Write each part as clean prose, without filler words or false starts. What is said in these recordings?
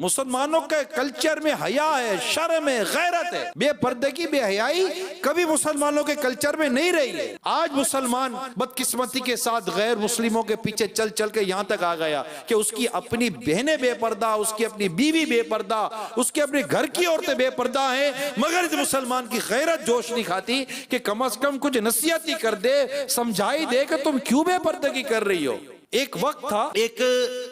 मुसलमानों के कल्चर में हया है, शर्म है, गैरत है। बेपर्दगी बेहयाई कभी मुसलमानों के कल्चर में नहीं रही है। आज मुसलमान बदकिस्मती के साथ गैर मुस्लिमों के पीछे चल चल के यहाँ तक आ गया कि उसकी अपनी बहनें बेपर्दा, उसकी अपनी बीवी बेपर्दा, उसके अपने घर की औरतें बेपर्दा हैं, मगर इस मुसलमान की गैरत जोश नहीं खाती कि कम से कम कुछ नसीहत ही कर दे, समझाई दे कि तुम क्यों बेपर्दगी कर रही हो। एक वक्त था, एक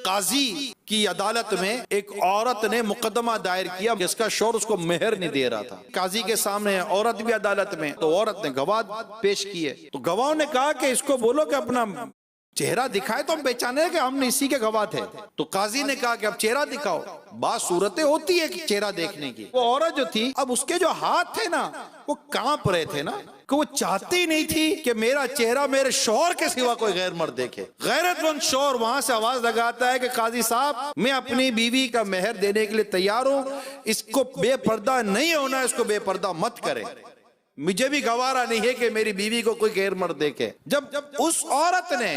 काजी की अदालत में एक औरत ने मुकदमा दायर किया जिसका शौहर उसको मेहर नहीं दे रहा था। काजी के सामने औरत भी अदालत में, तो औरत ने गवाह पेश किए। तो गवाहों ने कहा कि इसको बोलो कि अपना चेहरा दिखाए तो हम पहचाने कि हम इसी के गवाह थे। तो काजी ने कहा कि अब चेहरा दिखाओ। बात सूरतें होती है चेहरा देखने की। वो औरत जो थी, अब उसके जो हाथ थे ना वो कांप रहे थे ना, कि वो चाहती नहीं थी कि मेरा चेहरा मेरे शौहर के सिवा कोई गैर मर्द देखे। गैरतमंद शौहर वहां से आवाज लगाता है कि काजी साहब, मैं अपनी बीवी का मेहर देने के लिए तैयार हूं, इसको बेपर्दा नहीं होना, इसको बेपर्दा मत करे। मुझे भी गवारा नहीं है कि मेरी बीवी को कोई गैर मर्द देखे। जब उस औरत ने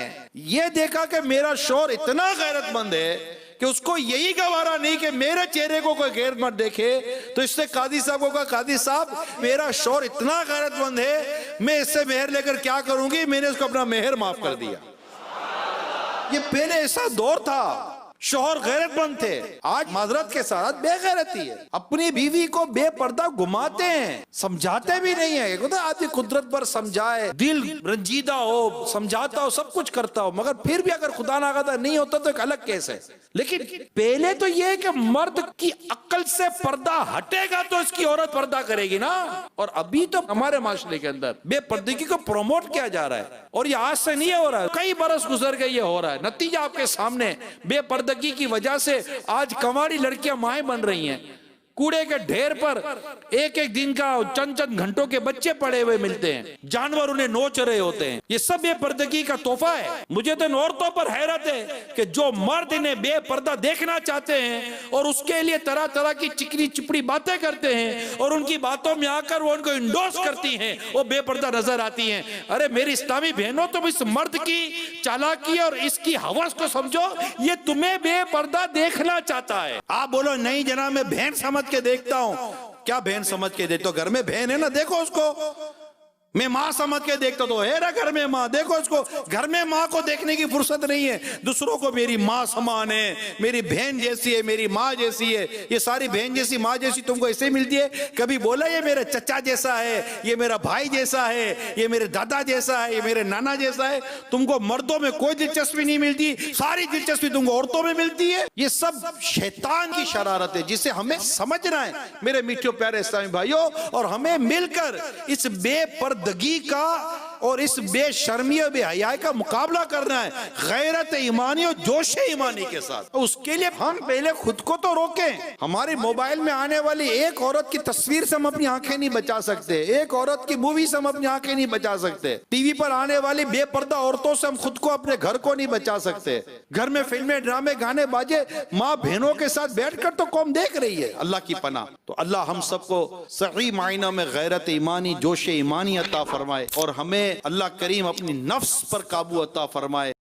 यह देखा कि मेरा शौहर इतना गैरतमंद है कि उसको यही गवारा नहीं कि मेरे चेहरे को कोई गैर मर्द देखे, तो इससे काजी साहब को कहा, काजी साहब मेरा शौहर इतना गैरतमंद है, मैं इससे मेहर लेकर क्या करूंगी। मैंने उसको अपना मेहर माफ कर दिया। ये पहले ऐसा दौर था, शौहर गैरतमंद थे। आज माजरत के साथ बेगैरती है, अपनी बीवी को बेपर्दा घुमाते हैं, समझाते भी नहीं है। आदमी कुदरत पर समझाए, दिल रंजीदा हो, समझाता हो, सब कुछ करता हो, मगर फिर भी अगर खुदा ना खास्ता नहीं होता तो एक अलग केस है। लेकिन पहले तो ये कि मर्द की अक्ल से पर्दा हटेगा तो इसकी औरत पर्दा करेगी ना। और अभी तो हमारे माशरे के अंदर बेपर्दगी को प्रमोट किया जा रहा है, और ये आज से नहीं हो रहा है, कई बरस गुजर गए ये हो रहा है। नतीजा आपके सामने, बेपर्दगी की वजह से आज कवाड़ी लड़कियां माएं बन रही हैं। कूड़े के ढेर पर एक एक दिन का चंद चंद घंटों के बच्चे पड़े हुए मिलते हैं, जानवर उन्हें नोच रहे होते हैं। ये सब बेपर्दगी का तोहफा है। मुझे तो इन औरतों पर हैरत है कि जो मर्द इन्हें बेपर्दा देखना चाहते हैं और उसके लिए तरह तरह की चिकनी चिपड़ी बातें करते हैं, और उनकी बातों में आकर वो उनको इंडोर्स करती हैं, वो बेपर्दा नजर आती हैं। अरे मेरी इस्लामी बहनों, तुम इस मर्द की चालाकी और इसकी हवस को समझो, ये तुम्हें बेपर्दा देखना चाहता है। आप बोलो नहीं जनाब, मैं बहन समझ के देखता हूं। क्या बहन समझ के देखते हो? घर में बहन है ना, देखो उसको। मैं माँ समझ के देखता तो है ना घर में माँ, देखो इसको। घर में माँ को देखने की फुर्सत नहीं है, दूसरों को मेरी माँ समान है, मेरी बहन जैसी है, मेरी माँ जैसी है। ये सारी बहन जैसी माँ जैसी तुमको ऐसे मिलती है? कभी बोला ये मेरे चचा जैसा है, ये मेरा भाई जैसा है, ये मेरे दादा जैसा है, ये मेरे नाना जैसा है? तुमको मर्दों में कोई दिलचस्पी नहीं मिलती, सारी दिलचस्पी तुमको औरतों में मिलती है। ये सब शैतान की शरारत है जिसे हमें समझना है मेरे मीठे प्यारे इस्लामी भाइयों, और हमें मिलकर इस बेपर्दगी का और इस बेशर्मी और बेहयाई का मुकाबला करना है गैरत ईमानी और जोश ईमानी के साथ। उसके लिए हम पहले खुद को तो रोकें। हमारे मोबाइल में आने वाली एक औरत की तस्वीर से हम अपनी आंखें नहीं बचा सकते, एक औरत की मूवी से हम अपनी आंखें नहीं बचा सकते, टीवी पर आने वाली बेपर्दा औरतों से हम खुद को, अपने घर को नहीं बचा सकते। घर में फिल्में, ड्रामे, गाने बाजे माँ बहनों के साथ बैठकर तो कौम देख रही है। अल्लाह की पनाह। तो अल्लाह हम सबको सही मायनों में गैरत ईमानी, जोश ईमानी अता फरमाए, और हमें अल्लाह करीम अपनी नफ्स पर काबू अता फरमाए।